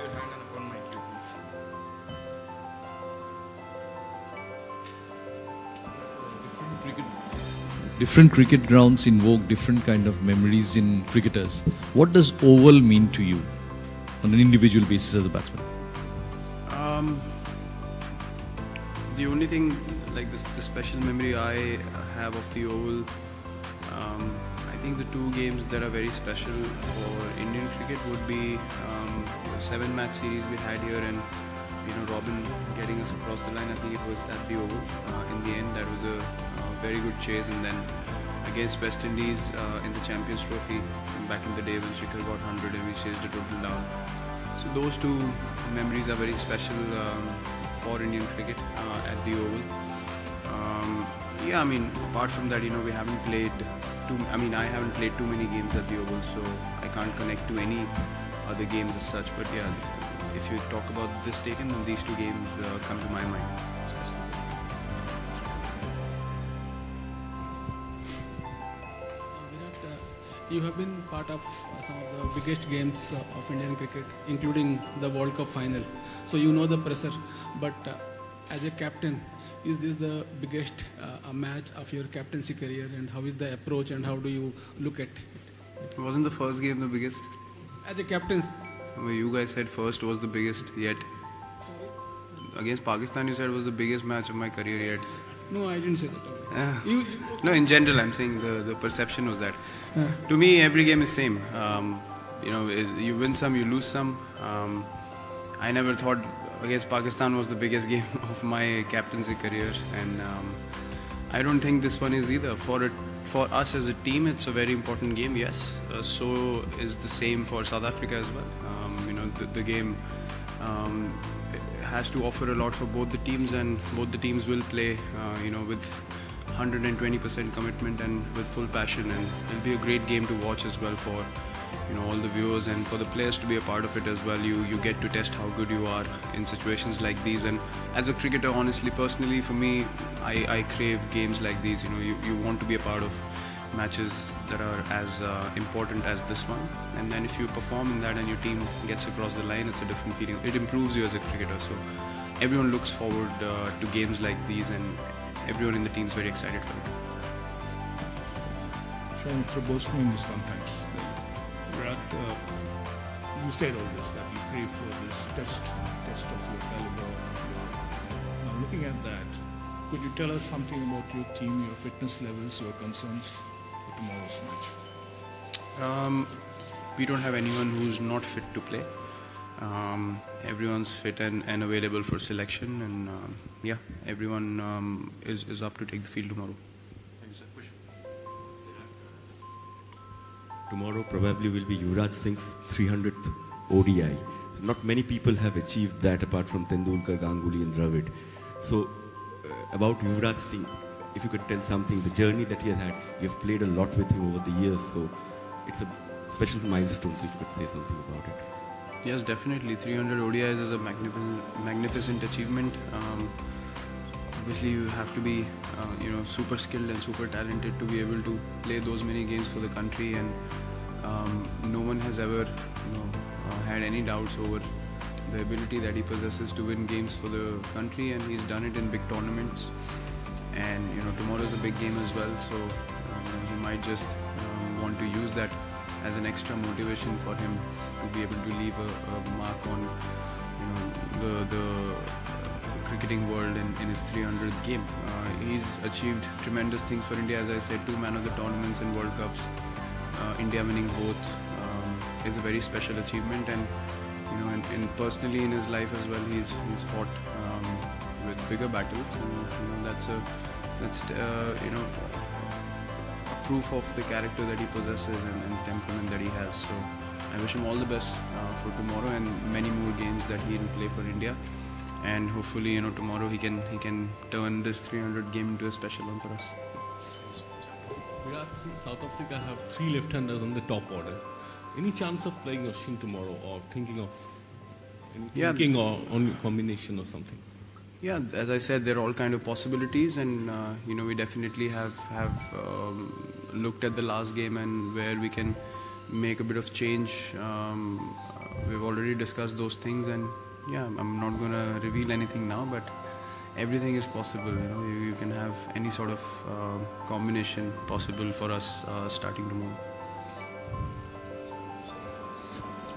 your hand and upon my cue, please. Different cricket grounds invoke different kind of memories in cricketers. What does oval mean to you on an individual basis as a batsman? The only thing, like this, the special memory I have of the oval, I think the two games that are very special for Indian cricket would be the 7-match series we had here, and Robin getting us across the line. I think it was at the oval. In the end, that was a very good chase, and then against West Indies in the Champions Trophy back in the day when Shikhar got 100 and we chased a total down. So those two memories are very special for Indian cricket at the oval. Yeah, I mean, apart from that, we haven't played I haven't played too many games at the oval, so I can't connect to any other games as such. But yeah, if you talk about this taken, then these two games come to my mind. Virat, you have been part of some of the biggest games of Indian cricket, including the World Cup final. So you know the pressure, but as a captain, is this the biggest match of your captaincy career, and how is the approach and how do you look at it? Wasn't the first game the biggest? As a captain, Well, you guys said first was the biggest yet. Against Pakistan, you said was the biggest match of my career yet. no, I didn't say that. No, in general, I'm saying the perception was that. To me, every game is same. You win some, you lose some. I never thought against Pakistan was the biggest game of my captaincy career, and I don't think this one is either. For us as a team, it's a very important game. Yes, so is the same for South Africa as well. The game has to offer a lot for both the teams, and both the teams will play, with 120% commitment and with full passion, and it'll be a great game to watch as well for all the viewers and for the players to be a part of it as well. You get to test how good you are in situations like these, and as a cricketer, honestly, personally, for me, I crave games like these. You want to be a part of matches that are as important as this one, and then if you perform in that and your team gets across the line, it's a different feeling. It improves you as a cricketer, so everyone looks forward to games like these, and everyone in the team is very excited for it. Sean, proposing in this context, Virat, you said all this, that you crave for this test of your caliber. Now looking at that, could you tell us something about your team, your fitness levels, your concerns for tomorrow's match? We don't have anyone who's not fit to play. Everyone's fit and available for selection, and everyone is up to take the field tomorrow. Tomorrow probably will be Yuvraj Singh's 300th ODI. So not many people have achieved that apart from Tendulkar, Ganguly and Dravid. So about Yuvraj Singh, if you could tell something, the journey that he has had, you have played a lot with him over the years, so it's a special milestone, so if you could say something about it. Yes, definitely. 300 ODIs is a magnificent achievement. Obviously, you have to be, super skilled and super talented to be able to play those many games for the country, and no one has ever, had any doubts over the ability that he possesses to win games for the country, and he's done it in big tournaments. And tomorrow is a big game as well, so he might just want to use that as an extra motivation for him to be able to leave a mark on the cricketing world in his 300th game. He's achieved tremendous things for India. As I said, 2 man of the tournaments and World Cups, India winning both, is a very special achievement. And and personally in his life as well, he's fought with bigger battles, and that's proof of the character that he possesses and temperament that he has. So I wish him all the best for tomorrow and many more games that he'll play for India. And hopefully, tomorrow he can turn this 300 game into a special one for us. Virat, South Africa have 3 left-handers on the top order. Any chance of playing Oshin tomorrow, or thinking of thinking or on a combination or something? Yeah, as I said, there are all kind of possibilities, and we definitely have looked at the last game and where we can make a bit of change we've already discussed those things, and yeah, I'm not going to reveal anything now, but everything is possible. You can have any sort of combination possible for us starting tomorrow.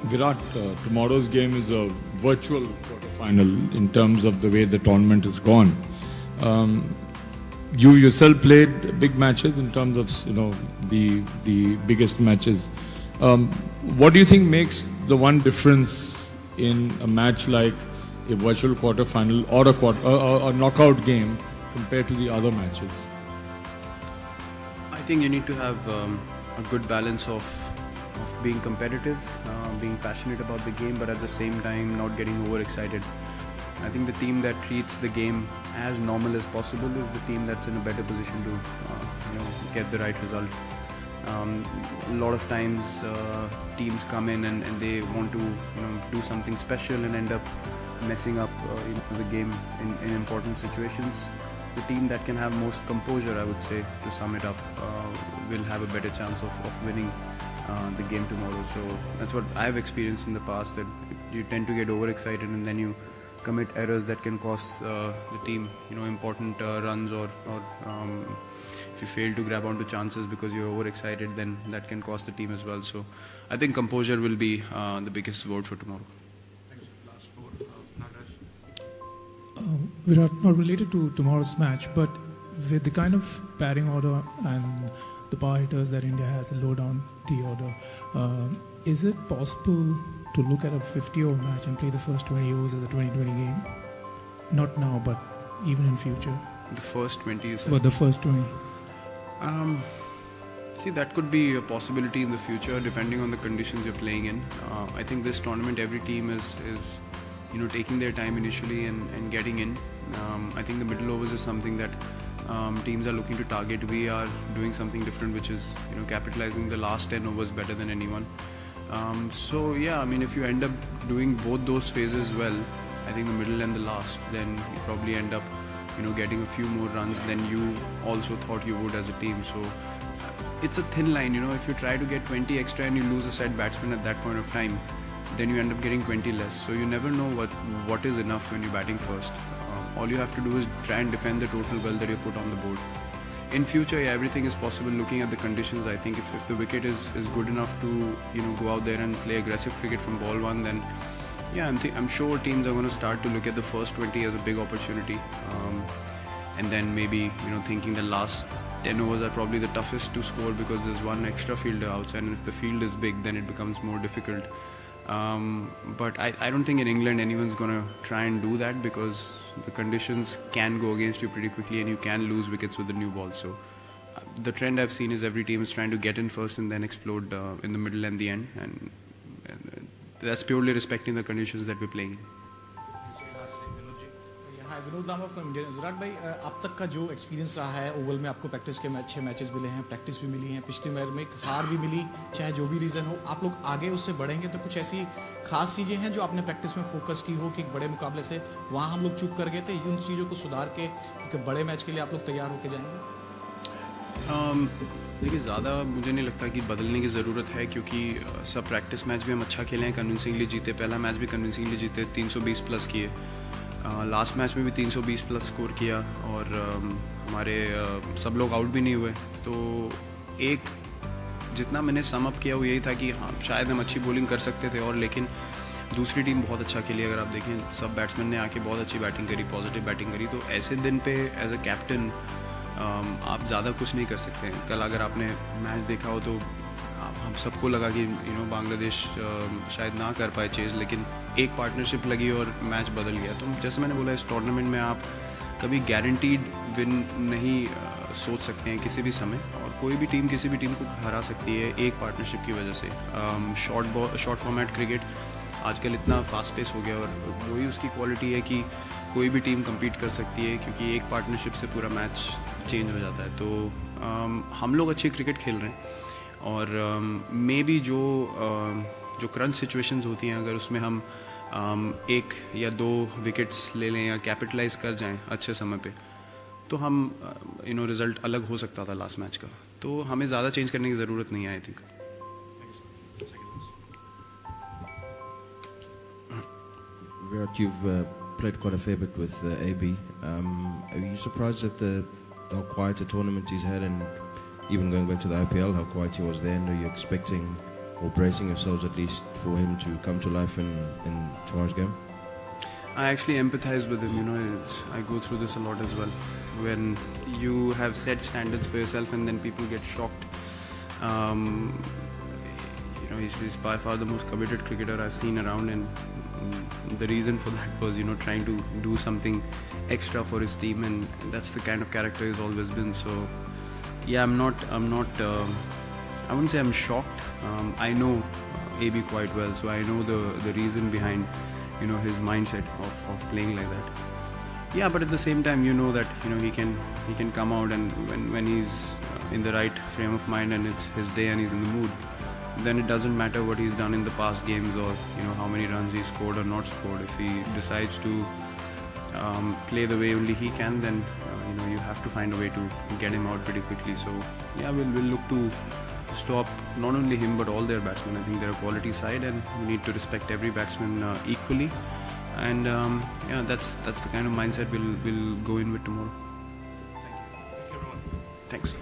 Virat, tomorrow's game is a virtual quarterfinal in terms of the way the tournament has gone. You yourself played big matches in terms of the biggest matches. What do you think makes the one difference in a match like a virtual quarterfinal or a knockout game compared to the other matches? I think you need to have a good balance of being competitive, being passionate about the game, but at the same time not getting overexcited. I think the team that treats the game as normal as possible is the team that's in a better position to get the right result. A lot of times teams come in and they want to do something special and end up messing up the game in important situations. The team that can have most composure, I would say, to sum it up, will have a better chance of winning the game tomorrow. So that's what I've experienced in the past, that you tend to get overexcited and then you commit errors that can cost the team important runs, or if you fail to grab onto chances because you're overexcited, then that can cost the team as well. So I think composure will be the biggest word for tomorrow. Last four, Virat, not related to tomorrow's match, but with the kind of batting order and the power hitters that India has, low down the order, is it possible to look at a 50-over match and play the first 20 overs as a 20-20 game? Not now, but even in future. The first 20, you said? But the first 20. See, that could be a possibility in the future, depending on the conditions you're playing in. I think this tournament, every team is taking their time initially and getting in. I think the middle overs is something that teams are looking to target. We are doing something different, which is capitalizing the last 10 overs better than anyone. So yeah, I mean, if you end up doing both those phases well, I think the middle and the last, then you probably end up getting a few more runs than you also thought you would as a team. So it's a thin line. If you try to get 20 extra and you lose a set batsman at that point of time, then you end up getting 20 less. So you never know what is enough when you're batting first. All you have to do is try and defend the total well that you put on the board. In future, yeah, everything is possible looking at the conditions. I think if the wicket is good enough to go out there and play aggressive cricket from ball one, then yeah, I'm sure teams are going to start to look at the first 20 as a big opportunity, and then maybe thinking the last 10 overs are probably the toughest to score because there's one extra fielder outside, and if the field is big, then it becomes more difficult. But I don't think in England anyone's going to try and do that, because the conditions can go against you pretty quickly and you can lose wickets with the new ball. So the trend I've seen is every team is trying to get in first and then explode in the middle and the end, and that's purely respecting the conditions that we're playing in. Vinod Lamba from Indian. Virat भाई, अब तक का जो experience रहा है Oval में, आपको practice के अच्छे मैचेस मिले हैं, प्रैक्टिस भी मिली हैं, पिछली मैच में एक हार भी मिली, चाहे जो भी रीज़न हो, आप लोग आगे उससे बढ़ेंगे तो कुछ ऐसी खास चीज़ें हैं जो आपने प्रैक्टिस में फोकस की हो कि एक बड़े मुकाबले से वहाँ हम लोग चूक कर गए थे, उन चीज़ों को सुधार के एक बड़े मैच के लिए आप लोग तैयार होकर जाएंगे? देखिए, ज़्यादा मुझे नहीं लगता कि बदलने की ज़रूरत है, क्योंकि सब प्रैक्टिस मैच भी हम अच्छा खेले हैं, कन्विंसिंगली जीते, पहला मैच भी कन्विंसिंगली जीते, 320 प्लस किए, लास्ट मैच में भी 320 प्लस स्कोर किया, और हमारे सब लोग आउट भी नहीं हुए। तो एक जितना मैंने सम अप किया वो यही था कि हाँ, शायद हम अच्छी बॉलिंग कर सकते थे, और लेकिन दूसरी टीम बहुत अच्छा खेली। अगर आप देखें, सब बैट्समैन ने आके बहुत अच्छी बैटिंग करी, पॉजिटिव बैटिंग करी। तो ऐसे दिन पे एज अ कैप्टन आप ज़्यादा कुछ नहीं कर सकते हैं। कल अगर आपने मैच देखा हो तो हम सबको लगा कि बांग्लादेश शायद ना कर पाए चेज़, लेकिन एक पार्टनरशिप लगी और मैच बदल गया। तो जैसे मैंने बोला, इस टूर्नामेंट में आप कभी गारंटीड विन नहीं सोच सकते हैं किसी भी समय, और कोई भी टीम किसी भी टीम को हरा सकती है एक पार्टनरशिप की वजह से। शॉर्ट फॉर्मेट क्रिकेट आजकल इतना फास्ट पेस हो गया, और वही उसकी क्वालिटी है कि कोई भी टीम कम्पीट कर सकती है, क्योंकि एक पार्टनरशिप से पूरा मैच चेंज हो जाता है। तो हम लोग अच्छी क्रिकेट खेल रहे हैं, और मे बी जो क्रंच सिचुएशंस होती हैं, अगर उसमें हम एक या दो विकेट्स ले लें या कैपिटलाइज कर जाएं अच्छे समय पे, तो हम रिज़ल्ट अलग हो सकता था लास्ट मैच का। तो हमें ज़्यादा चेंज करने की ज़रूरत नहीं है, I think. Virat, you've played quite a fair bit with AB. Are you surprised at how quiet a tournament he's had, and even going back to the IPL, how quiet he was there? And are you expecting or bracing yourselves at least for him to come to life in tomorrow's game? I actually empathize with him, you know, I go through this a lot as well. When you have set standards for yourself and then people get shocked. You know, he's by far the most committed cricketer I've seen around, and the reason for that was, you know, trying to do something extra for his team, and that's the kind of character he's always been. So yeah, I wouldn't say I'm shocked. I know AB quite well, so I know the reason behind, you know, his mindset of playing like that. Yeah, but at the same time, you know that, you know, he can come out, and when he's in the right frame of mind and it's his day and he's in the mood, then it doesn't matter what he's done in the past games or, you know, how many runs he scored or not scored. If he decides to play the way only he can, then you know, you have to find a way to get him out pretty quickly. So yeah, we'll look to stop not only him but all their batsmen. I think they're a quality side, and we need to respect every batsman equally. And yeah, that's the kind of mindset we'll go in with tomorrow. Thank you, everyone. Thanks.